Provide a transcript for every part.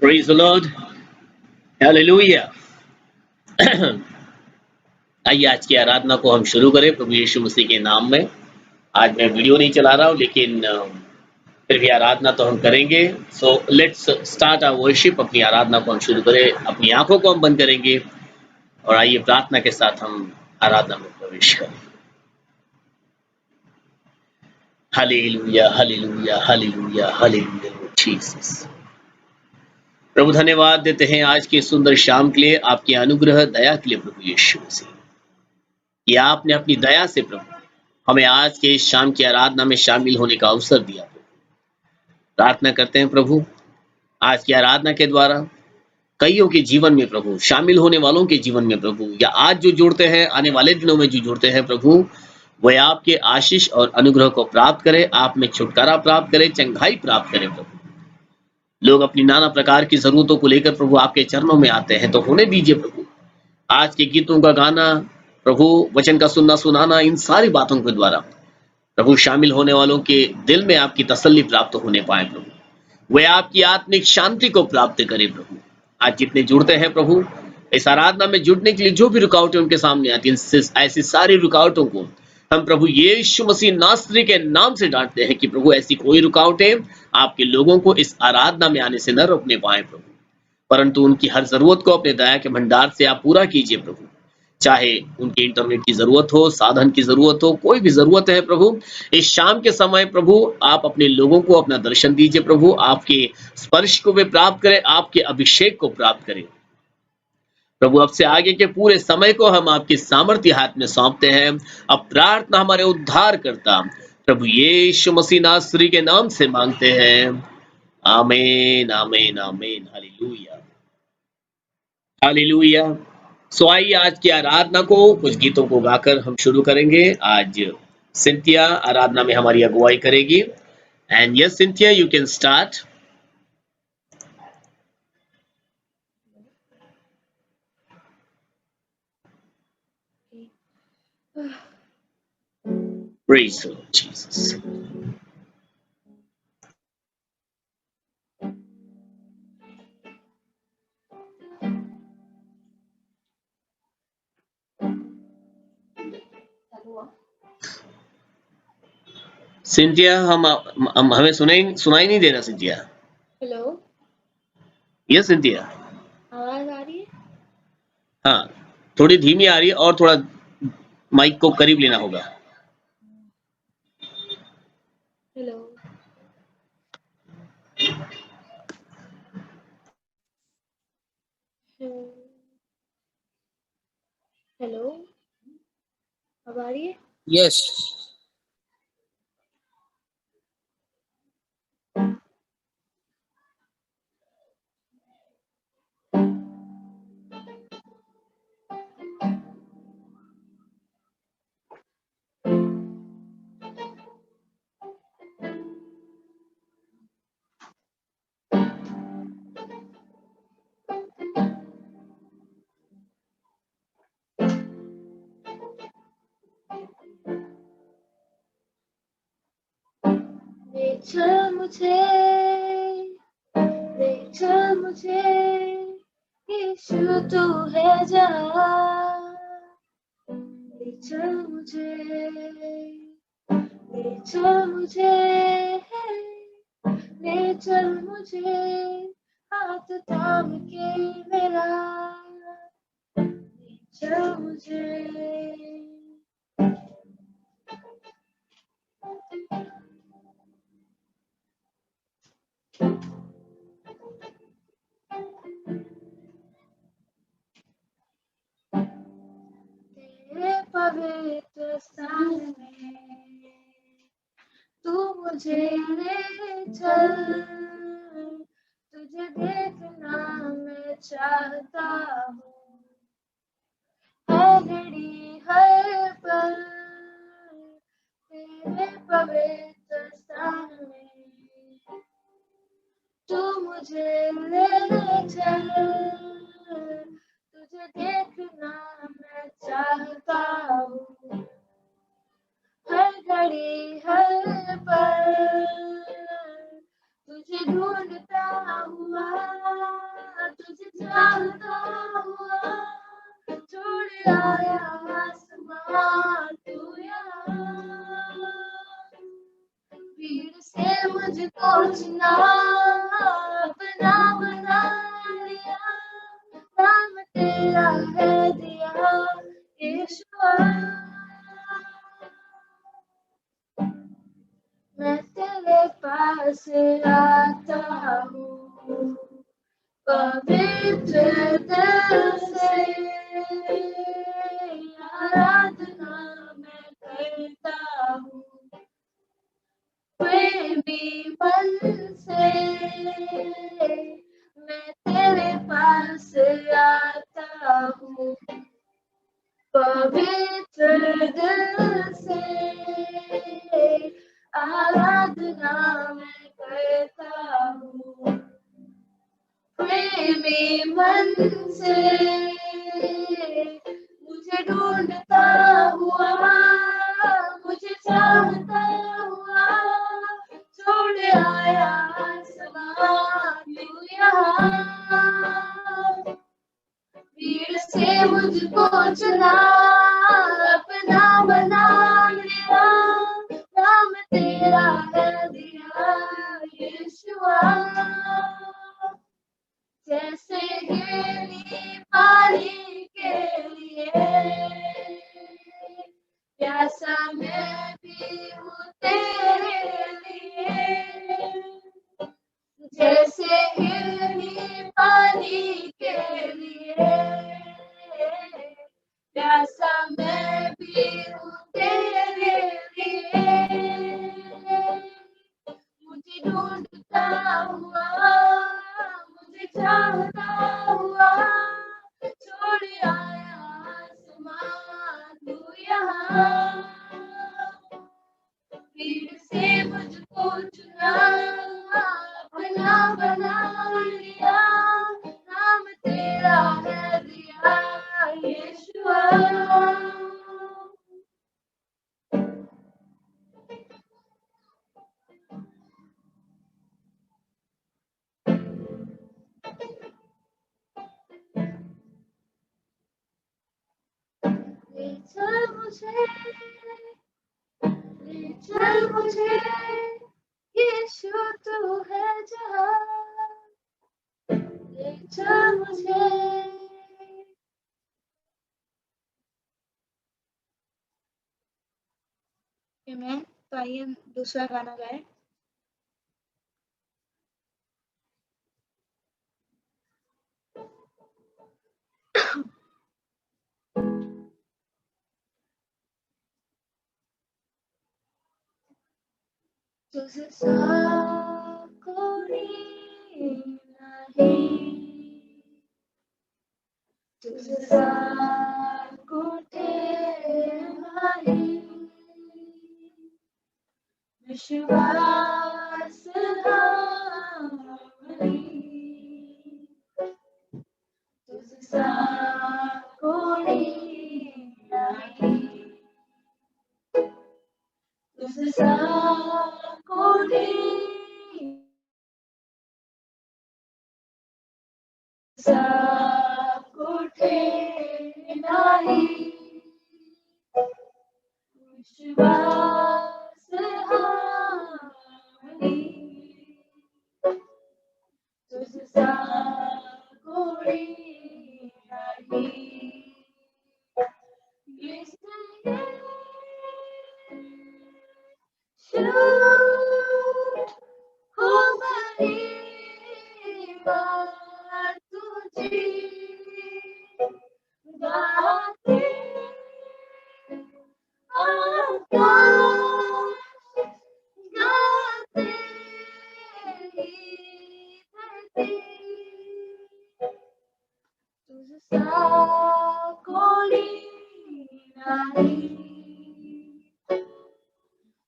Praise the Lord, hallelujah. आइए आज की आराधना को हम शुरू करें प्रभु यीशु मसीह के नाम में। आज मैं वीडियो नहीं चला रहा हूँ, लेकिन फिर भी आराधना तो हम करेंगे। So let's start our worship. अपनी आराधना को हम शुरू करें, अपनी आंखों को हम बंद करेंगे और आइए प्रार्थना के साथ हम आराधना में प्रवेश करें। Hallelujah, hallelujah, hallelujah, hallelujah, Jesus. प्रभु धन्यवाद देते हैं आज की सुंदर शाम के लिए, आपके अनुग्रह दया के लिए प्रभु यीशु मसीह। कि आपने अपनी दया से प्रभु हमें आज के इस शाम की आराधना में शामिल होने का अवसर दिया प्रभु। प्रार्थना करते हैं प्रभु, आज की आराधना के द्वारा कईयों के जीवन में प्रभु, शामिल होने वालों के जीवन में प्रभु, या आज जो जुड़ते हैं, आने वाले दिनों में जो जुड़ते हैं प्रभु, वह आपके आशीष और अनुग्रह को प्राप्त करे, आप में छुटकारा प्राप्त करे, चंगाई प्राप्त करे प्रभु। लोग अपनी नाना प्रकार की जरूरतों को लेकर प्रभु आपके चरणों में आते हैं, तो होने दीजिए प्रभु। आज के गीतों का गाना प्रभु, वचन का सुनना सुनाना, इन सारी बातों के द्वारा प्रभु शामिल होने वालों के दिल में आपकी तसल्ली प्राप्त होने पाए प्रभु, वे आपकी आत्मिक शांति को प्राप्त करे प्रभु। आज जितने जुड़ते हैं प्रभु, इस आराधना में जुड़ने के लिए जो भी रुकावटें उनके सामने आती हैं, ऐसी सारी रुकावटों को हम प्रभु यीशु मसीह नासरी के नाम से डांटते हैं कि प्रभु ऐसी कोई रुकावटें आपके लोगों को इस आराधना में आने से न रोकने पाए प्रभु, परंतु उनकी हर जरूरत को अपने दया के भंडार से आप पूरा कीजिए प्रभु। चाहे उनके इंटरनेट की जरूरत हो, साधन की जरूरत हो, कोई भी जरूरत है प्रभु, इस शाम के समय प्रभु आप अपने लोगों को अपना दर्शन दीजिए प्रभु, आपके स्पर्श को वे प्राप्त करें, आपके अभिषेक को प्राप्त करें प्रभु। अब से आगे के पूरे समय को हम आपके सामर्थ्य हाथ में सौंपते हैं। अब प्रार्थना हमारे उद्धार करता प्रभु यीशु मसीह नासरी के नाम से मांगते हैं, आमीन, आमीन, आमीन, हालेलुया, हालेलुया। सो आइए आज की आराधना को कुछ गीतों को गाकर हम शुरू करेंगे। आज सिंथिया आराधना में हमारी अगुवाई करेगी। And yes Cynthia, you can start. Praise the Lord Jesus. Cynthia, हम हमें सुनाई नहीं दे रहा सिंथिया। हेलो, यस सिंथिया, आवाज आ रही है? हाँ, थोड़ी धीमी आ रही है और थोड़ा माइक को करीब लेना होगा। हेलो, हेलो, अब आ रही है? यस। ले चल मुझे यीशु तू है जहाँ, ले चल मुझे, ले चल मुझे हाथ थाम के मेरा, ले चल मुझे। तेरे पवित्र स्थान में तू मुझे ले चल, तुझे देखना मैं चाहता हूँ, हर घड़ी हर पल तेरे पवित्र स्थान में तू मुझे ले चल, तुझे देखना मैं चाहता हूँ, हर घड़ी हर पल तुझे ढूंढता हुआ चाहता हुआ छोड़ आया आसमां तू यहाँ। भीड़ से मुझको चुना अपना बना लिया, नाम तेरा है दिया यीशुआ। मैं तेरे पास आता हूँ पवित्र दिल से, आराधना मैं करता हूँ प्रेमी मन से। मैं तेरे पास आता हूँ पवित्र दिल से, आराधना मैं करता हूँ प्रेमी मन से। मुझे ढूंढता हुआ, मुझे चाहता हुआ छोड़ आया आसमां तू यहाँ। भीड़ से मुझको चुना अपना बना लिया, नाम तेरा है दिया यीशुआ। जैसे गिरनी पानी के लिए प्यासा मैं भी हूँ तेरे लिए। जैसे गिरनी पानी के लिए प्यासा मैं भी हूँ तेरे लिए। मुझे ढूंढता हुआ, मुझे चाहता हुआ छोड़ आया आसमां तू यहाँ। भीड़ से मुझको चुना अपना बना लिया, नाम तेरा है दिया यीशुआ। ले चल मुझे, ले चल मुझे, यीशु तू है जहाँ। ले चल मुझे। आमीन। तो आइए दूसरा गाना गाएं। तुझसा कोई नहीं, तुझसा कोई नहीं, विश्वास नहीं। तुझसा कोई नहीं, तुझसा कोई कोठे नाही, विश्वास नाही। तुझसा कोई नाही, shoot हो बरी बात तुझी गाते आकाश गाते ही धरती। तुझसा कोई नहीं,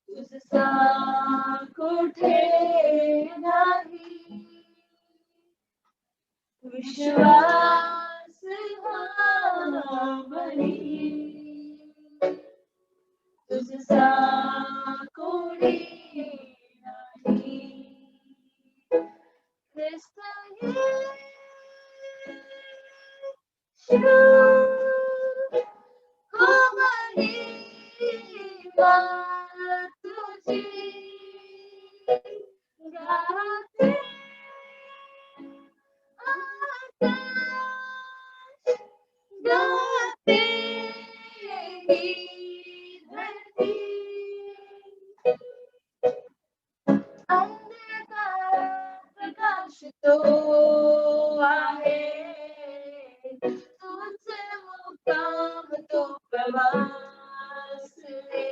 तुझसा कोठे नाही, विश्वास बनी। तुझसा कोई नहीं, ख्रिस्त यीशु हो महिमा तुझी गाते आकाश गाते ही धरती अंधकार प्रकाश तो आहे तुझे मुकाम तो प्रवास रे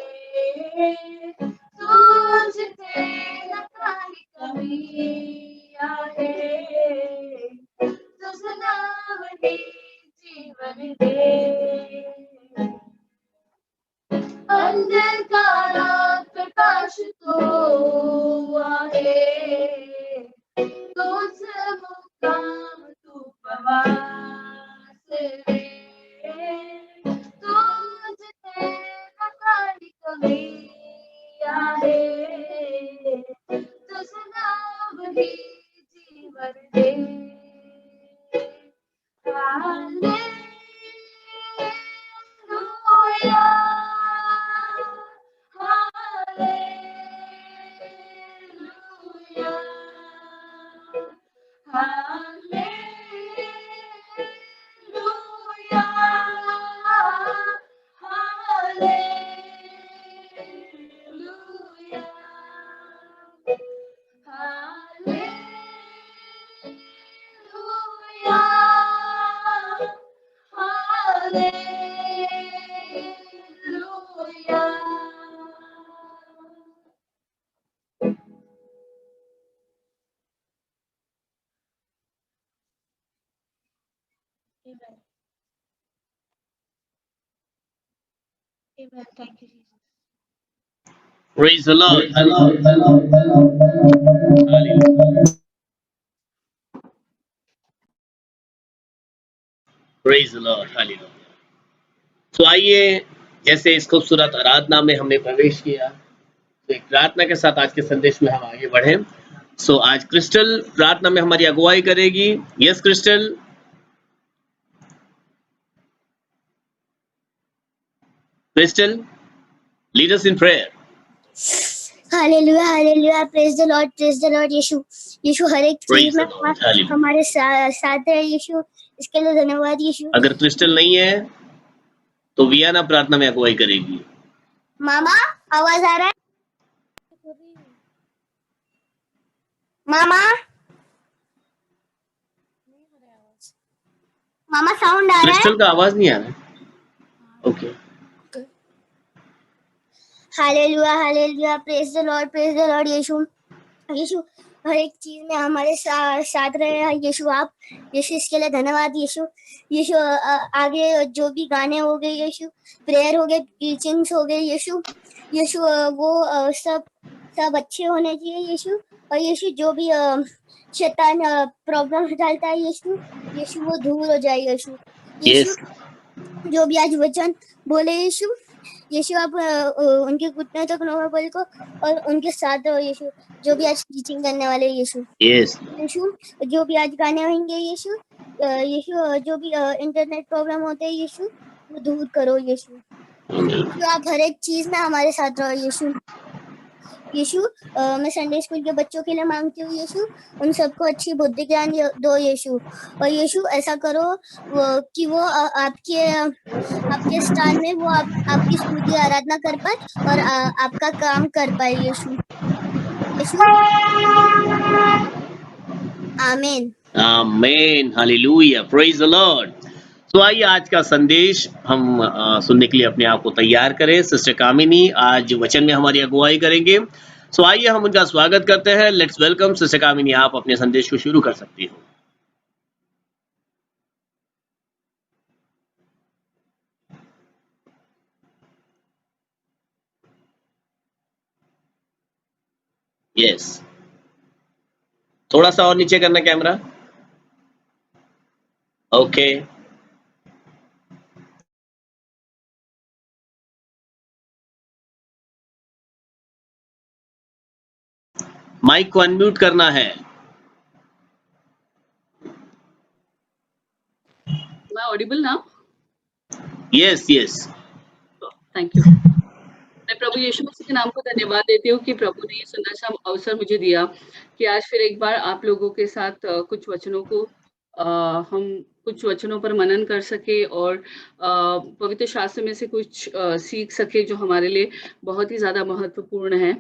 तुझते न काही कमी आहे तुझ नाव हे जीवन दे अंधकारात प्रकाश तो आहे तोच मुक्काम तू प्रवास रे तोच ते नकाळी कमी आहे तुझ नाव ही जीवन दे hallelujah hallelujah hallelujah hallelujah hallelujah hallelujah Amen. Amen. Thank you, Jesus. Praise the Lord. Hallelujah. Praise the Lord. Hallelujah. तो आइए, जैसे इस खूबसूरत आराधना में हमने प्रवेश किया, तो एक प्रार्थना के साथ आज के संदेश में हम आगे बढ़े। सो आज क्रिस्टल प्रार्थना में हमारी अगुवाई करेगी। Yes Crystal, Crystal, lead us in prayer. Hallelujah hallelujah praise the Lord Yeshu Yeshu हर एक Praise चीज the में Lord. Hallelujah. हमारे साथ है यीशु, इसके लिए धन्यवाद यीशु। अगर क्रिस्टल नहीं है तो वियाना प्रार्थना में अगुवाई करेगी। मामा आवाज आ रहा है? मामा मामा साउंड आ रहा है? क्रिस्टल का आवाज नहीं आ रहा है। Okay. Hallelujah hallelujah praise the Lord Yeshu Yeshu हर एक चीज में हमारे साथ रहे यीशु आप यीशु, इसके लिए धन्यवाद यीशु। यीशु आगे जो भी गाने हो गए यीशु, प्रेयर हो गए, टीचिंग्स हो गए यीशु यीशु वो सब अच्छे होने चाहिए यीशु। और यीशु जो भी शैतान प्रॉब्लम डालता है यीशु यीशु वो दूर हो जाए यीशु यीशु। यस, जो भी आज वचन बोले यीशु यीशु आप उनके घुटने तक नोबल को और उनके साथ रहो यीशु। जो भी आज टीचिंग करने वाले यीशु यस, यीशु, जो भी आज गाने होंगे यीशु यीशु जो भी इंटरनेट प्रॉब्लम होते हैं यीशु वो दूर करो यीशु। तो आप हर एक चीज में हमारे साथ रहो यीशु यीशु। मैं संडे स्कूल के बच्चों के लिए मांगती हूँ यीशु, उन सबको अच्छी बुद्धि ज्ञान दो यीशु। और यीशु ऐसा करो कि वो आपके स्थान में वो आपकी स्तुति आराधना कर पाए और आपका काम कर पाए यीशु यीशु। आमीन आमेन, हालेलुया, प्रेज द लॉर्ड। तो आइए आज का संदेश हम सुनने के लिए अपने आप को तैयार करें। सिस्टर कामिनी आज वचन में हमारी अगुवाई करेंगे। सो आइए हम उनका स्वागत करते हैं। लेट्स वेलकम सिस्टर कामिनी, आप अपने संदेश को शुरू कर सकती हो। यस, थोड़ा सा और नीचे करना कैमरा। ओके, माइक को अनम्यूट करना है। Am I audible now? Yes, yes. Thank you. मैं प्रभु यीशु मसीह के नाम को धन्यवाद देती हूँ कि प्रभु ने ये सुंदर सा अवसर मुझे दिया कि आज फिर एक बार आप लोगों के साथ कुछ वचनों को हम कुछ वचनों पर मनन कर सके और पवित्र शास्त्र में से कुछ सीख सके जो हमारे लिए बहुत ही ज़्यादा महत्वपूर्ण है।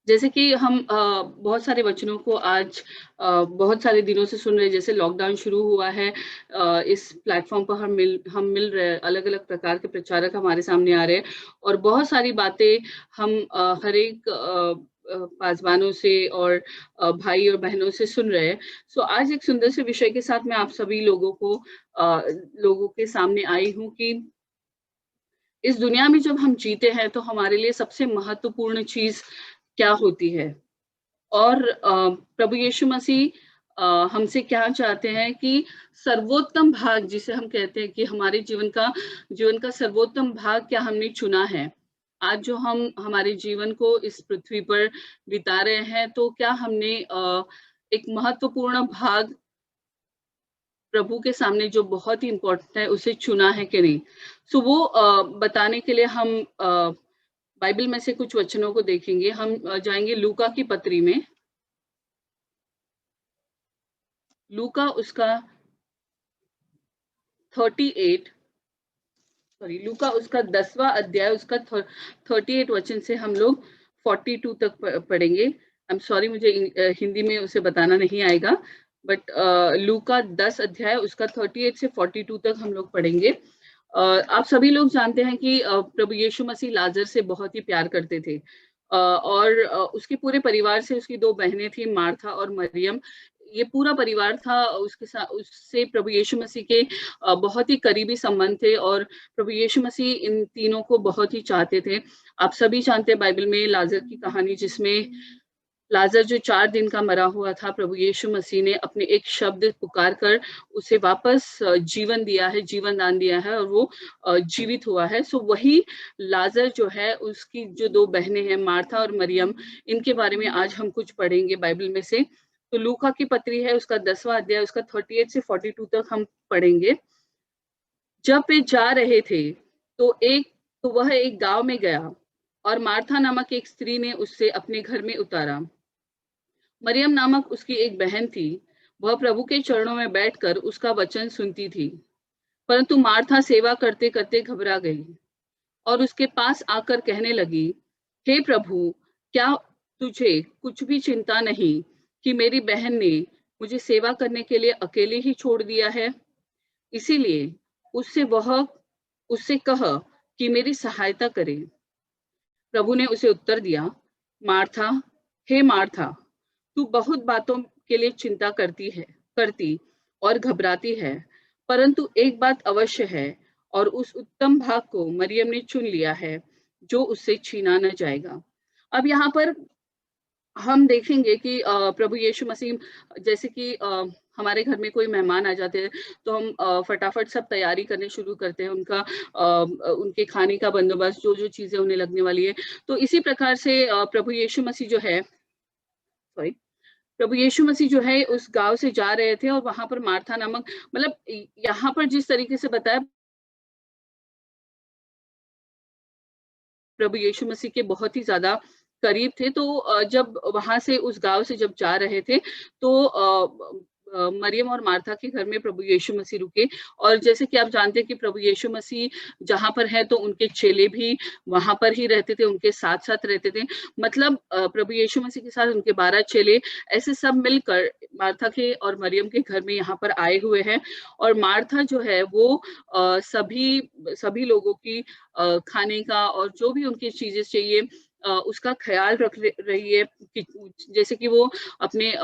जैसे कि हम बहुत सारे वचनों को आज बहुत सारे दिनों से सुन रहे हैं। जैसे लॉकडाउन शुरू हुआ है, इस प्लेटफॉर्म पर हम मिल रहे हैं, अलग अलग प्रकार के प्रचारक हमारे सामने आ रहे हैं और बहुत सारी बातें हम हर एक पासवानों से और भाई और बहनों से सुन रहे हैं। सो आज एक सुंदर से विषय के साथ मैं आप सभी लोगों के सामने आई हूँ कि इस दुनिया में जब हम जीते हैं तो हमारे लिए सबसे महत्वपूर्ण चीज क्या होती है और प्रभु यीशु मसीह हमसे क्या चाहते हैं कि सर्वोत्तम भाग जिसे हम कहते हैं कि हमारे जीवन का सर्वोत्तम भाग क्या हमने चुना है। आज जो हम हमारे जीवन को इस पृथ्वी पर बिता रहे हैं तो क्या हमने एक महत्वपूर्ण भाग प्रभु के सामने जो बहुत ही इम्पोर्टेंट है उसे चुना है कि नहीं। सो वो बताने के लिए हम बाइबल में से कुछ वचनों को देखेंगे। हम जाएंगे लूका की पत्री में। लूका उसका 10वां अध्याय उसका 38 वचन से हम लोग 42 तक पढ़ेंगे। आई एम सॉरी, मुझे हिंदी में उसे बताना नहीं आएगा, बट लूका 10 अध्याय उसका 38 से 42 तक हम लोग पढ़ेंगे। आप सभी लोग जानते हैं कि प्रभु यीशु मसीह लाजर से बहुत ही प्यार करते थे और उसके पूरे परिवार से उसकी 2 बहनें थी, मार्था और मरियम। ये पूरा परिवार था, उसके साथ उससे प्रभु यीशु मसीह के बहुत ही करीबी संबंध थे और प्रभु यीशु मसीह इन तीनों को बहुत ही चाहते थे। आप सभी जानते हैं बाइबल में लाजर की कहानी, जिसमें लाजर जो 4 दिन का मरा हुआ था, प्रभु यीशु मसीह ने अपने एक शब्द पुकार कर उसे वापस जीवन दिया है, जीवन दान दिया है और वो जीवित हुआ है। सो वही लाजर जो है, उसकी जो 2 बहनें हैं मार्था और मरियम, इनके बारे में आज हम कुछ पढ़ेंगे बाइबल में से। तो लूका की पत्री है, उसका 10वां अध्याय उसका 38 से 42 तक हम पढ़ेंगे। जब वे जा रहे थे तो वह एक गांव में गया और मार्था नामक एक स्त्री ने उससे अपने घर में उतारा। मरियम नामक उसकी एक बहन थी, वह प्रभु के चरणों में बैठकर उसका वचन सुनती थी। परंतु मार्था सेवा करते करते घबरा गई और उसके पास आकर कहने लगी, हे प्रभु, क्या तुझे कुछ भी चिंता नहीं कि मेरी बहन ने मुझे सेवा करने के लिए अकेले ही छोड़ दिया है? इसीलिए उससे कह कि मेरी सहायता करे। प्रभु ने उसे उत्तर दिया, मार्था, हे मार्था, तू बहुत बातों के लिए चिंता करती और घबराती है, परंतु एक बात अवश्य है और उस उत्तम भाग को मरियम ने चुन लिया है जो उससे छीना न जाएगा। अब यहाँ पर हम देखेंगे कि प्रभु यीशु मसीह, जैसे कि हमारे घर में कोई मेहमान आ जाते हैं तो हम फटाफट सब तैयारी करने शुरू करते हैं, उनके खाने का बंदोबस्त, जो जो चीजें उन्हें लगने वाली है। तो इसी प्रकार से प्रभु यीशु मसीह जो है उस गांव से जा रहे थे और वहां पर मार्था नामक, मतलब यहाँ पर जिस तरीके से बताया, प्रभु यीशु मसीह के बहुत ही ज्यादा करीब थे। तो जब वहां से उस गांव से जब जा रहे थे तो मरियम और मार्था के घर में प्रभु यीशु मसीह रुके। और जैसे कि आप जानते हैं कि प्रभु यीशु मसीह जहां पर है तो उनके चेले भी वहां पर ही रहते थे, उनके साथ साथ रहते थे। मतलब प्रभु यीशु मसीह के साथ उनके 12 चेले ऐसे सब मिलकर मार्था के और मरियम के घर में यहाँ पर आए हुए हैं। और मार्था जो है वो सभी लोगों की खाने का और जो भी उनकी चीजें चाहिए उसका ख्याल रख रही है कि जैसे कि वो अपने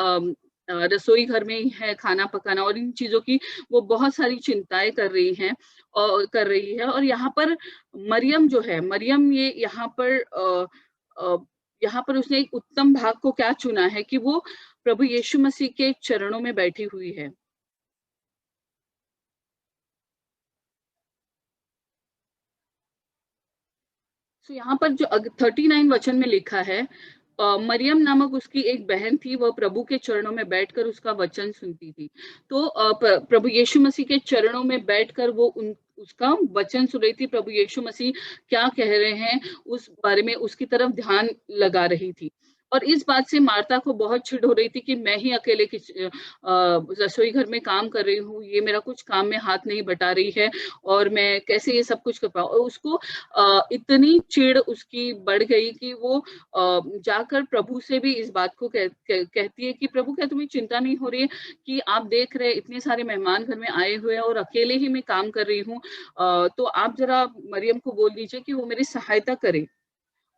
रसोई घर में ही है, खाना पकाना और इन चीजों की वो बहुत सारी चिंताएं कर रही है। और यहाँ पर मरियम जो है, मरियम ये यहाँ पर उसने एक उत्तम भाग को क्या चुना है कि वो प्रभु यीशु मसीह के चरणों में बैठी हुई है। तो यहाँ पर जो 39 वचन में लिखा है, मरियम नामक उसकी एक बहन थी, वह प्रभु के चरणों में बैठकर उसका वचन सुनती थी। तो प्रभु यीशु मसीह के चरणों में बैठकर वो उसका वचन सुन रही थी, प्रभु यीशु मसीह क्या कह रहे हैं उस बारे में उसकी तरफ ध्यान लगा रही थी। और इस बात से मार्ता को बहुत चिढ़ हो रही थी कि मैं ही अकेले रसोई घर में काम कर रही हूँ, ये मेरा कुछ काम में हाथ नहीं बटा रही है और मैं कैसे ये सब कुछ कर पाऊँ। और उसको इतनी चिढ़ उसकी बढ़ गई कि वो जाकर प्रभु से भी इस बात को कहती है कि प्रभु, क्या तुम्हें चिंता नहीं हो रही है कि आप देख रहे इतने सारे मेहमान घर में आए हुए हैं और अकेले ही मैं काम कर रही हूँ, तो आप जरा मरियम को बोल दीजिए कि वो मेरी सहायता करे।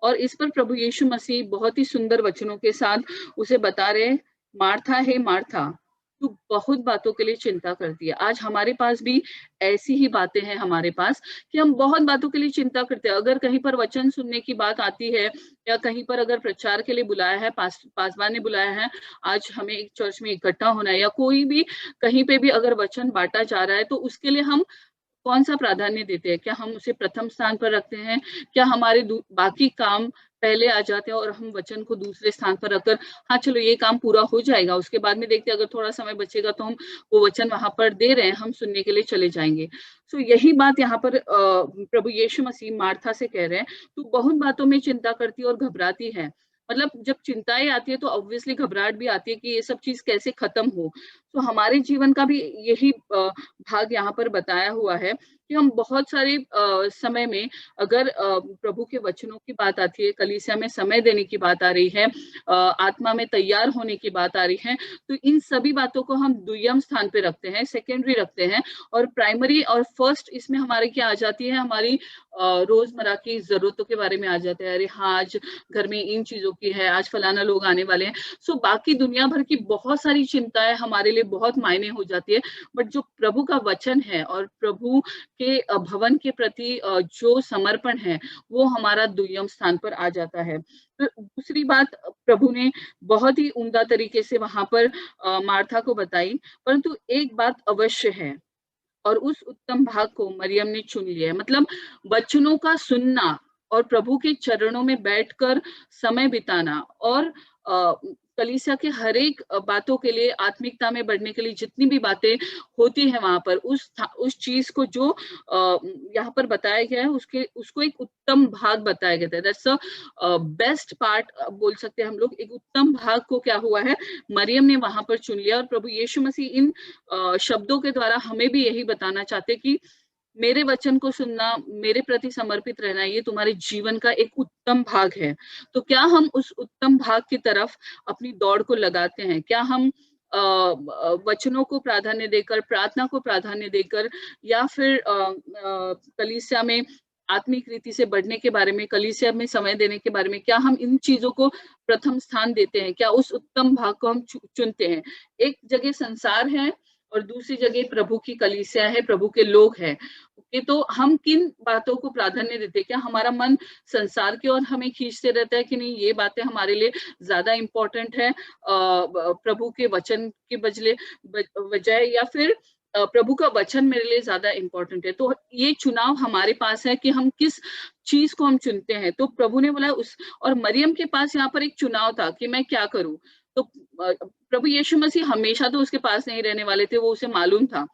और इस पर प्रभु यीशु मसीह बहुत ही सुंदर वचनों के साथ उसे बता रहे, मार्था है मार्था, तू बहुत बातों के लिए चिंता करती है। आज हमारे पास भी ऐसी ही बातें हैं हमारे पास कि हम बहुत बातों के लिए चिंता करते हैं। अगर कहीं पर वचन सुनने की बात आती है या कहीं पर अगर प्रचार के लिए बुलाया है, पासवान ने बुलाया है, आज हमें एक चर्च में इकट्ठा होना है, या कोई भी कहीं पे भी अगर वचन बांटा जा रहा है, तो उसके लिए हम कौन सा प्राधान्य देते हैं? क्या हम उसे प्रथम स्थान पर रखते हैं? क्या हमारे बाकी काम पहले आ जाते हैं और हम वचन को दूसरे स्थान पर रखकर, हाँ चलो ये काम पूरा हो जाएगा, उसके बाद में देखते हैं अगर थोड़ा समय बचेगा तो हम वो वचन वहां पर दे रहे हैं, हम सुनने के लिए चले जाएंगे। सो यही बात यहाँ पर प्रभु यीशु मसीह मार्था से कह रहे हैं, तू बहुत बातों में चिंता करती है और घबराती है। मतलब जब चिंताएं आती है तो ऑब्वियसली घबराहट भी आती है कि ये सब चीज कैसे खत्म हो। तो हमारे जीवन का भी यही भाग यहाँ पर बताया हुआ है कि हम बहुत सारे समय में अगर प्रभु के वचनों की बात आती है, कलीसिया में समय देने की बात आ रही है, आत्मा में तैयार होने की बात आ रही है, तो इन सभी बातों को हम दुय्यम स्थान पे रखते हैं, सेकेंडरी रखते हैं, और प्राइमरी और फर्स्ट इसमें हमारे क्या आ जाती है, हमारी रोजमर्रा की जरूरतों के बारे में आ जाते हैं। अरे हाँ, आज घर में इन चीजों की है, आज फलाना लोग आने वाले हैं। सो बाकी दुनिया भर की बहुत सारी चिंताएं हमारे लिए बहुत मायने हो जाती है, बट जो प्रभु का वचन है और प्रभु के भवन के प्रति जो समर्पण है वो हमारा दुय्यम स्थान पर आ जाता है। तो दूसरी बात प्रभु ने बहुत ही उम्दा तरीके से वहां पर मार्था को बताई, परंतु एक बात अवश्य है, और उस उत्तम भाग को मरियम ने चुन लिया है। मतलब वचनों का सुनना और प्रभु के चरणों में बैठकर समय बिताना और कलीसिया के हर एक बातों के लिए, आत्मिकता में बढ़ने के लिए जितनी भी बातें होती है वहां पर, उस चीज को जो यहाँ पर बताया गया है उसको एक उत्तम भाग बताया गया है। दैट्स अ बेस्ट पार्ट बोल सकते हैं हम लोग। एक उत्तम भाग को क्या हुआ है, मरियम ने वहां पर चुन लिया। और प्रभु यीशु मसीह इन शब्दों के द्वारा हमें भी यही बताना चाहते कि मेरे वचन को सुनना, मेरे प्रति समर्पित रहना, ये तुम्हारे जीवन का एक उत्तम भाग है। तो क्या हम उस उत्तम भाग की तरफ अपनी दौड़ को लगाते हैं? क्या हम वचनों को प्राधान्य देकर, प्रार्थना को प्राधान्य देकर, या फिर कलीसिया में आत्मिक रीति से बढ़ने के बारे में, कलीसिया में समय देने के बारे में, क्या हम इन चीजों को प्रथम स्थान देते हैं? क्या उस उत्तम भाग को हम चुनते हैं? एक जगह संसार है और दूसरी जगह प्रभु की कलीसिया है, प्रभु के लोग हैं। ओके, तो हम किन बातों को प्राधान्य देते हैं? क्या हमारा मन संसार की ओर हमें खींचते रहता है कि नहीं, ये बातें हमारे लिए ज्यादा इंपॉर्टेंट है प्रभु के वचन के बजाय, या फिर प्रभु का वचन मेरे लिए ज्यादा इंपॉर्टेंट है? तो ये चुनाव हमारे पास है कि हम किस चीज को हम चुनते हैं। तो प्रभु ने बोला और मरियम के पास यहाँ पर एक चुनाव था कि मैं क्या करूं। तो प्रभु यीशु मसीह हमेशा तो उसके पास नहीं रहने वाले थे, वो उसे मालूम था।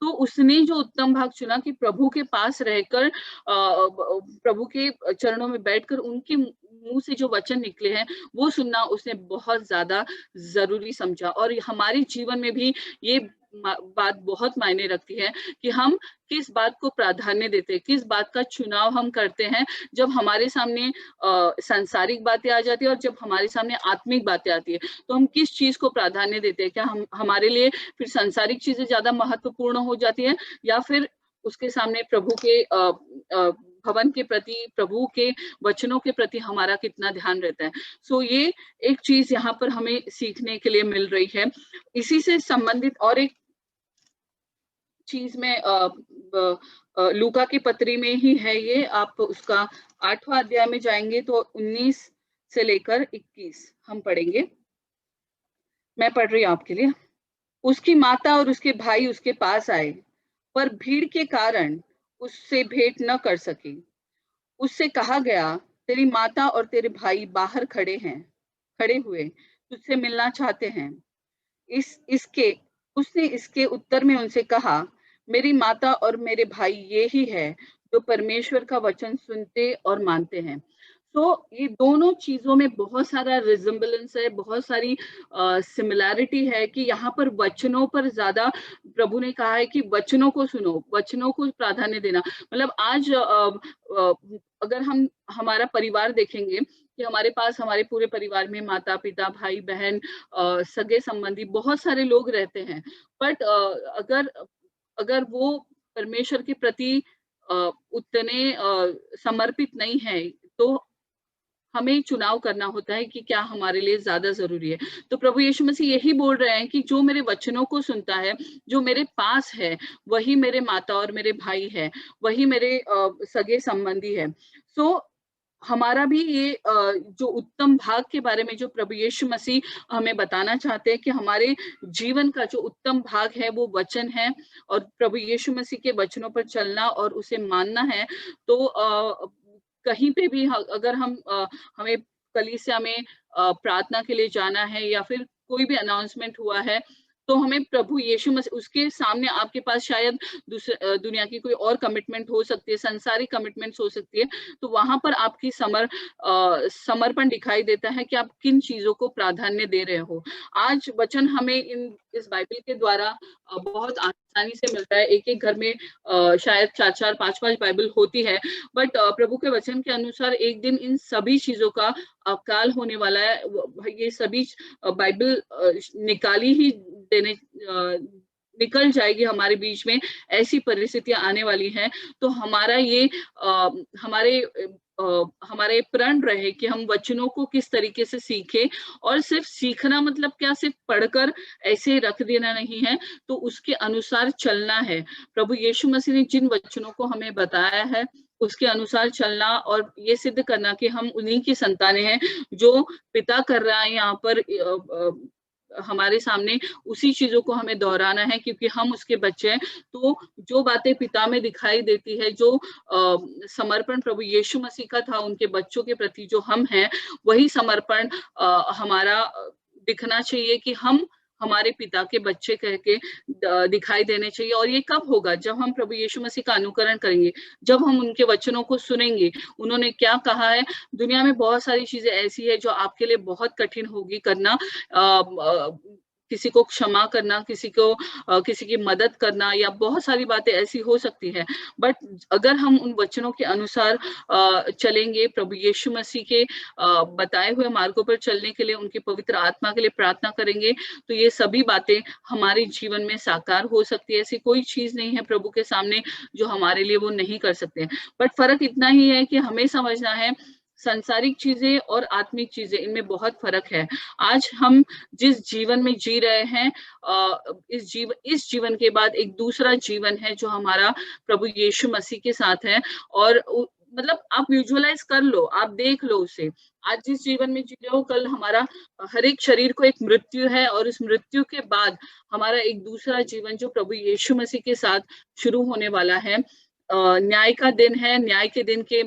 तो उसने जो उत्तम भाग चुना कि प्रभु के पास रहकर, प्रभु के चरणों में बैठकर उनके मुंह से जो वचन निकले हैं वो सुनना उसने बहुत ज्यादा जरूरी समझा। और हमारे जीवन में भी ये बात बहुत मायने रखती है कि हम किस बात को प्राधान्य देते हैं, किस बात का चुनाव हम करते हैं। जब हमारे सामने सांसारिक बातें आ जाती है और जब हमारे सामने आत्मिक बातें आती है, तो हम किस चीज को प्राधान्य देते हैं? क्या हमारे लिए फिर सांसारिक चीजें ज्यादा महत्वपूर्ण हो जाती है, या फिर उसके सामने प्रभु के भवन के प्रति, प्रभु के वचनों के प्रति हमारा कितना ध्यान रहता है? सो ये एक चीज यहाँ पर हमें सीखने के लिए मिल रही है। इसी से संबंधित और एक चीज में लूका की पत्री में ही है ये, आप उसका 8वां अध्याय में जाएंगे तो 19 से लेकर 21 हम पढ़ेंगे। मैं पढ़ रही हूँ आपके लिए। उसकी माता और उसके भाई उसके पास आए, पर भीड़ के कारण उससे भेंट न कर सके। उससे कहा गया, तेरी माता और तेरे भाई बाहर खड़े हैं, खड़े हुए तुझसे मिलना चाहते हैं। उसने इसके उत्तर में उनसे कहा, मेरी माता और मेरे भाई ये ही है जो परमेश्वर का वचन सुनते और मानते हैं। तो ये दोनों चीजों में बहुत सारा रिजेम्बलेंस है, बहुत सारी सिमिलैरिटी है कि यहाँ पर वचनों पर ज्यादा प्रभु ने कहा है कि वचनों को सुनो, वचनों को प्राधान्य देना। मतलब आज अगर हम हमारा परिवार देखेंगे कि हमारे पास हमारे पूरे परिवार में माता पिता भाई बहन सगे संबंधी बहुत सारे लोग रहते हैं, बट अगर अगर वो परमेश्वर के प्रति उतने समर्पित नहीं है तो हमें चुनाव करना होता है कि क्या हमारे लिए ज्यादा जरूरी है। तो प्रभु यीशु मसीह यही बोल रहे हैं कि जो मेरे वचनों को सुनता है, जो मेरे पास है, वही मेरे माता और मेरे भाई है, वही मेरे सगे संबंधी है। सो हमारा भी ये जो उत्तम भाग के बारे में जो प्रभु यीशु मसीह हमें बताना चाहते हैं कि हमारे जीवन का जो उत्तम भाग है वो वचन है, और प्रभु यीशु मसीह के वचनों पर चलना और उसे मानना है। तो कहीं पे भी अगर हमें कलीसिया में प्रार्थना के लिए जाना है या फिर कोई भी अनाउंसमेंट हुआ है, तो हमें प्रभु यीशु मसीह उसके सामने, आपके पास शायद दुनिया की कोई और कमिटमेंट हो सकती है, संसारिक कमिटमेंट्स हो सकती है, तो वहां पर आपकी समर्पण दिखाई देता है कि आप किन चीजों को प्राधान्य दे रहे हो। आज वचन हमें इस बाइबल के द्वारा बहुत आसानी से मिलता है। एक एक घर में शायद 4-4 5-5 बाइबल होती है, बट प्रभु के वचन के अनुसार एक दिन इन सभी चीजों का अकाल होने वाला है। ये सभी बाइबल निकाली ही देने निकल जाएगी हमारे बीच में, ऐसी परिस्थितियां आने वाली हैं। तो हमारा ये हमारे प्रण रहे कि हम वचनों को किस तरीके से सीखें, और सिर्फ सीखना मतलब क्या, सिर्फ पढ़कर ऐसे रख देना नहीं है, तो उसके अनुसार चलना है। प्रभु यीशु मसीह ने जिन वचनों को हमें बताया है उसके अनुसार चलना, और ये सिद्ध करना कि हम उन्हीं की संतानें हैं। जो पिता कर रहा है यहाँ पर हमारे सामने, उसी चीजों को हमें दोहराना है, क्योंकि हम उसके बच्चे हैं। तो जो बातें पिता में दिखाई देती है, जो समर्पण प्रभु यीशु मसीह का था उनके बच्चों के प्रति, जो हम हैं, वही समर्पण हमारा दिखना चाहिए कि हम हमारे पिता के बच्चे कह के दिखाई देने चाहिए। और ये कब होगा? जब हम प्रभु यीशु मसीह का अनुकरण करेंगे, जब हम उनके वचनों को सुनेंगे, उन्होंने क्या कहा है। दुनिया में बहुत सारी चीजें ऐसी है जो आपके लिए बहुत कठिन होगी करना, किसी को क्षमा करना, किसी की मदद करना, या बहुत सारी बातें ऐसी हो सकती है। बट अगर हम उन वचनों के अनुसार चलेंगे, प्रभु यीशु मसीह के बताए हुए मार्गों पर चलने के लिए उनके पवित्र आत्मा के लिए प्रार्थना करेंगे, तो ये सभी बातें हमारे जीवन में साकार हो सकती है। ऐसी कोई चीज नहीं है प्रभु के सामने जो हमारे लिए वो नहीं कर सकते। बट फर्क इतना ही है कि हमें समझना है संसारिक चीजें और आत्मिक चीजें, इनमें बहुत फर्क है। आज हम जिस जीवन में जी रहे हैं, इस जीवन के बाद एक दूसरा जीवन है जो हमारा प्रभु यीशु मसीह के साथ है। और मतलब आप विजुअलाइज कर लो, आप देख लो उसे। आज जिस जीवन में जी रहे हो, कल हमारा हर एक शरीर को एक मृत्यु है, और इस मृत्यु के बाद हमारा एक दूसरा जीवन जो प्रभु यीशु मसीह के साथ शुरू होने वाला है। न्याय का दिन है, न्याय के दिन के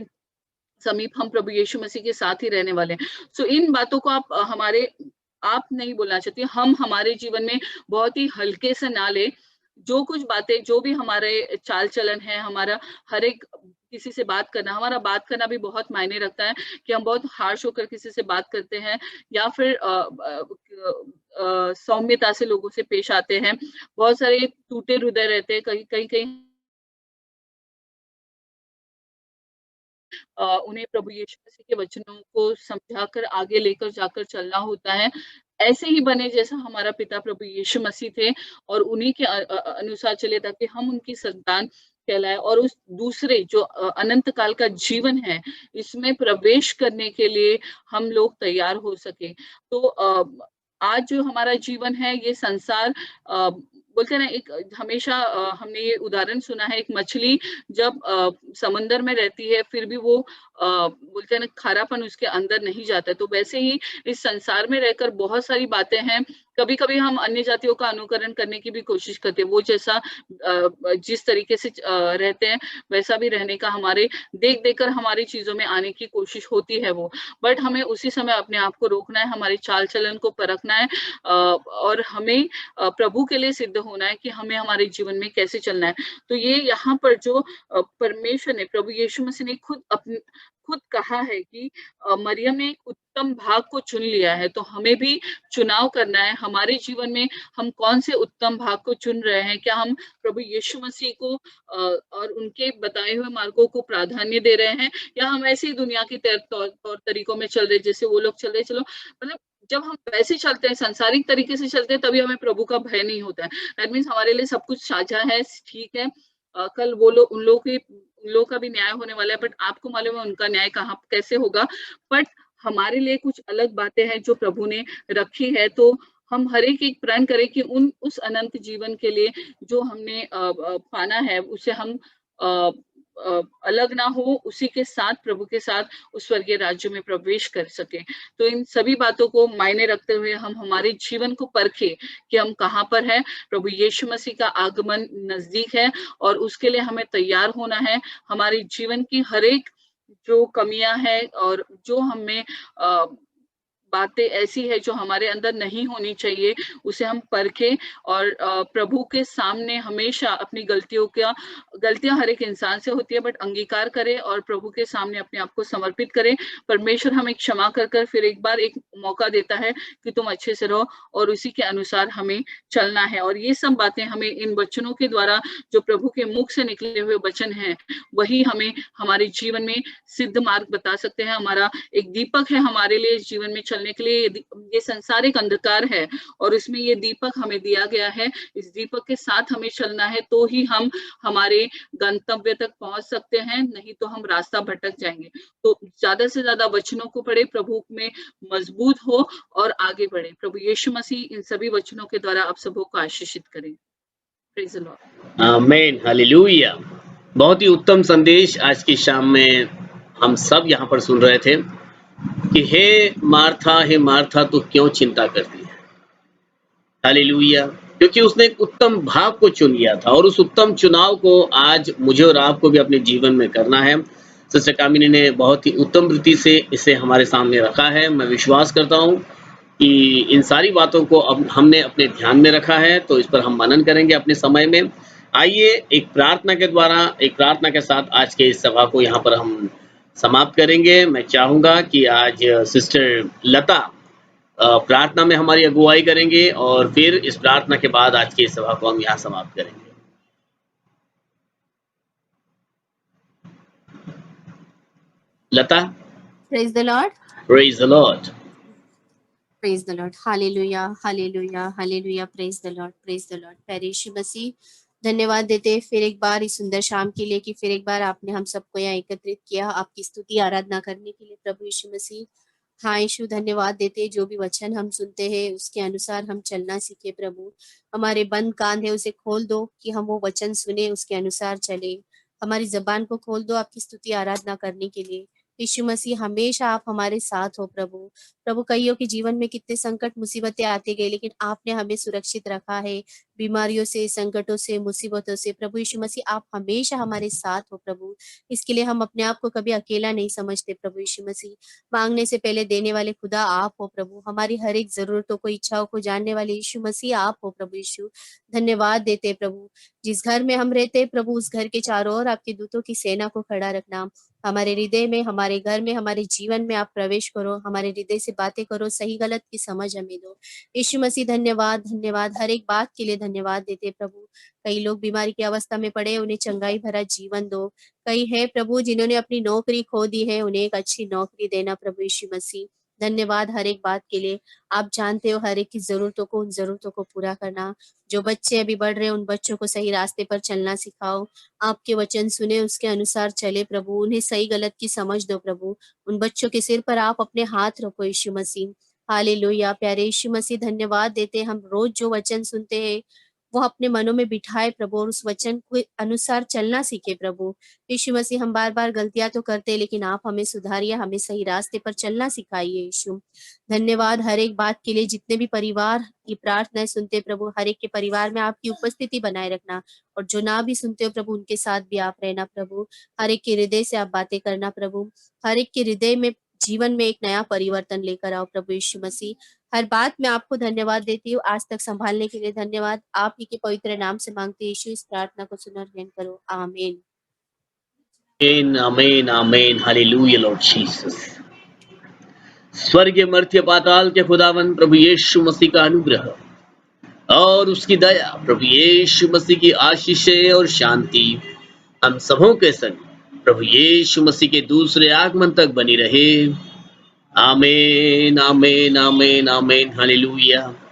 समीप हम प्रभु यीशु मसीह के साथ ही रहने वाले हैं। सो इन बातों को आप नहीं बोलना चाहती, हम हमारे जीवन में बहुत ही हल्के से ना ले। जो कुछ बातें, जो भी हमारे चाल चलन है, हमारा हर एक किसी से बात करना, हमारा बात करना भी बहुत मायने रखता है कि हम बहुत हार्श होकर किसी से बात करते हैं या फिर सौम्यता से लोगों से पेश आते हैं। बहुत सारे टूटे हृदय रहते हैं, कहीं उन्हें प्रभु यीशु मसीह के वचनों को समझाकर आगे लेकर जाकर चलना होता है। ऐसे ही बने जैसा हमारा पिता प्रभु यीशु मसीह थे, और उन्हीं के अनुसार चले ताकि हम उनकी संतान कहलाए, और उस दूसरे जो अनंत काल का जीवन है, इसमें प्रवेश करने के लिए हम लोग तैयार हो सके। तो आज जो हमारा जीवन है, ये संसार बोलते ना, एक हमेशा हमने ये उदाहरण सुना है, एक मछली जब समंदर में रहती है, फिर भी वो बोलते हैं ना खारापन उसके अंदर नहीं जाता। तो वैसे ही इस संसार में रहकर बहुत सारी बातें हैं, कभी कभी हम अन्य जातियों का अनुकरण करने की भी कोशिश करते हैं, वो जैसा जिस तरीके से रहते हैं वैसा भी रहने का हमारे देख देख कर हमारी चीजों में आने की कोशिश होती है वो। बट हमें उसी समय अपने आप को रोकना है, हमारी चाल चलन को परखना है, और हमें प्रभु के लिए सिद्ध होना है कि हमें हमारे जीवन में कैसे चलना है। तो ये यहाँ पर जो परमेश्वर ने, प्रभु यीशु मसीह ने खुद कहा है कि मरियम ने एक उत्तम भाग को चुन लिया है। तो हमें भी चुनाव करना है हमारे जीवन में, हम कौन से उत्तम भाग को चुन रहे हैं। क्या हम प्रभु यीशु मसीह को और उनके बताए हुए मार्गों को प्राधान्य दे रहे हैं, या हम ऐसे ही दुनिया के तौर तरीकों में चल रहे जैसे वो लोग चल रहे। चलो मतलब जब हम वैसे चलते हैं, सांसारिक तरीके से चलते हैं, तभी हमें प्रभु का भय नहीं होता है। दैट मीन्स हमारे लिए सब कुछ साझा है, ठीक है। कल वो लोग उन लोगों का भी न्याय होने वाला है, बट आपको मालूम है उनका न्याय कहाँ कैसे होगा। बट हमारे लिए कुछ अलग बातें हैं जो प्रभु ने रखी है। तो हम हर एक प्रण करें कि उस अनंत जीवन के लिए जो हमने पाना है उसे हम अलग ना हो, उसी के साथ, प्रभु के साथ उस स्वर्गीय राज्य में प्रवेश कर सके। तो इन सभी बातों को मायने रखते हुए हम हमारे जीवन को परखें कि हम कहाँ पर हैं। प्रभु यीशु मसीह का आगमन नजदीक है और उसके लिए हमें तैयार होना है। हमारे जीवन की हर एक जो कमियां हैं और जो हमें बातें ऐसी है जो हमारे अंदर नहीं होनी चाहिए, उसे हम परखें और प्रभु के सामने हमेशा अपनी गलतियां हर एक इंसान से होती है, बट अंगीकार करें और प्रभु के सामने अपने आप को समर्पित करें। परमेश्वर हमें क्षमा कर फिर एक बार एक मौका देता है कि तुम अच्छे से रहो, और उसी के अनुसार हमें चलना है। और ये सब बातें हमें इन वचनों के द्वारा, जो प्रभु के मुख से निकले हुए वचन हैं, वही हमें हमारे जीवन में सिद्ध मार्ग बता सकते हैं। हमारा एक दीपक है हमारे लिए इस जीवन में चलने के लिए। ये संसारिक अंधकार है और इसमें ये दीपक हमें दिया गया है। इस दीपक के साथ हमें चलना है, तो ही हम हमारे गंतव्य तक पहुंच सकते हैं, नहीं तो हम रास्ता भटक जाएंगे। तो ज्यादा से ज्यादा वचनों को पढ़े, प्रभु में मजबूत हो और आगे बढ़े। प्रभु यीशु मसीह इन सभी वचनों के द्वारा आप सबों को आशीषित करें। Praise the Lord. आमीन, हालेलुया। बहुत ही उत्तम संदेश आज की शाम में हम सब यहाँ पर सुन रहे थे कि हे मार्था तू क्यों चिंता करती है। हालेलुया। क्योंकि उसने एक उत्तम भाव को चुन लिया था और उस उत्तम चुनाव को आज मुझे और आपको भी अपने जीवन में करना है। सिस्टर कामिनी ने बहुत ही उत्तम रीति से इसे हमारे सामने रखा है। मैं विश्वास करता हूँ कि इन सारी बातों को अब हमने अपने ध्यान में रखा है, तो इस पर हम मनन करेंगे अपने समय में। आइए एक प्रार्थना के साथ आज के इस सभा को यहाँ पर हम समाप्त करेंगे। मैं चाहूँगा कि आज सिस्टर लता प्रार्थना में हमारी अगुवाई करेंगे और फिर इस प्रार्थना के बाद आज की इस सभा को हम यहाँ समाप्त करेंगे। लता। Praise the Lord. Praise the Lord. Praise the Lord. Hallelujah. Hallelujah. Hallelujah. Praise the Lord. Praise the Lord. प्यारे यीशु मसीह, धन्यवाद देते हैं फिर एक बार इस सुंदर शाम के लिए कि फिर एक बार आपने हम सबको यहाँ एकत्रित किया आपकी स्तुति आराधना करने के लिए। प्रभु यीशु मसीह, हाँ यीशु, धन्यवाद देते हैं जो भी वचन हम सुनते हैं उसके अनुसार हम चलना सीखे। प्रभु, हमारे बंद कान है उसे खोल दो कि हम वो वचन सुने, उसके अनुसार चले। हमारी जबान को खोल दो आपकी स्तुति आराधना करने के लिए। यीशु मसीह, हमेशा आप हमारे साथ हो। प्रभु प्रभु कईयों के जीवन में कितने संकट मुसीबतें आते गए, लेकिन आपने हमें सुरक्षित रखा है बीमारियों से, संकटों से, मुसीबतों से। प्रभु यीशु मसीह, आप हमेशा हमारे साथ हो। प्रभु, इसके लिए हम अपने आप को कभी अकेला नहीं समझते। प्रभु यीशु मसीह, मांगने से पहले देने वाले खुदा आप हो। प्रभु, हमारी हर एक जरूरतों को, इच्छाओं को जानने वाले यीशु मसीह आप हो। प्रभु यीशु, धन्यवाद देते प्रभु। जिस घर में हम रहते प्रभु, उस घर के चारों ओर आपके दूतों की सेना को खड़ा रखना। हमारे हृदय में, हमारे घर में, हमारे जीवन में आप प्रवेश करो, हमारे हृदय से बातें करो, सही गलत की समझ हमें दो। यीशु मसीह, धन्यवाद धन्यवाद, हर एक बात के लिए धन्यवाद देते प्रभु। कई लोग बीमारी की अवस्था में पड़े, उन्हें चंगाई भरा जीवन दो। कई है प्रभु जिन्होंने अपनी नौकरी खो दी है, उन्हें एक अच्छी नौकरी देना। प्रभु यीशु मसीह, धन्यवाद हर एक बात के लिए। आप जानते हो हर एक की जरूरतों को, उन जरूरतों को पूरा करना। जो बच्चे अभी बढ़ रहे हैं उन बच्चों को सही रास्ते पर चलना सिखाओ। आपके वचन सुने, उसके अनुसार चले। प्रभु, उन्हें सही गलत की समझ दो। प्रभु, उन बच्चों के सिर पर आप अपने हाथ रखो। यीशु मसीह, हालेलुया। प्यारे यीशु मसीह, धन्यवाद देते हम रोज जो वचन सुनते हैं वो अपने मनों में बिठाए प्रभु, और उस वचन के अनुसार चलना सीखे प्रभु। यीशु मसीह, हम बार बार गलतियां तो करते हैं, लेकिन आप हमें सुधारिए, हमें सही रास्ते पर चलना सिखाइए यीशु। धन्यवाद हर एक बात के लिए। जितने भी परिवार की प्रार्थनाएं सुनते प्रभु, हर एक के परिवार में आपकी उपस्थिति बनाए रखना, और जो ना भी सुनते हो प्रभु, उनके साथ भी आप रहना प्रभु। हर एक के हृदय से आप बातें करना प्रभु, हर एक के हृदय में, जीवन में एक नया परिवर्तन लेकर आओ प्रभु यीशु मसीह। हर बात में आपको धन्यवाद देती हूँ। आज तक संभालने के लिए धन्यवाद। आप ही के पवित्र नाम से मांगते यीशु, इस प्रार्थना को सुनो और ग्रहण करो, आमीन। आमीन आमीन हालेलुया लॉर्ड जीसस। स्वर्ग मर्त्य पाताल के खुदावन प्रभु यीशु मसीह का अनुग्रह और उसकी दया, प्रभु यीशु मसीह की आशीषें और शांति हम सबों के संग प्रभु यीशु मसीह के दूसरे आगमन तक बनी रहे। आमीन आमीन आमीन आमीन हालेलुया।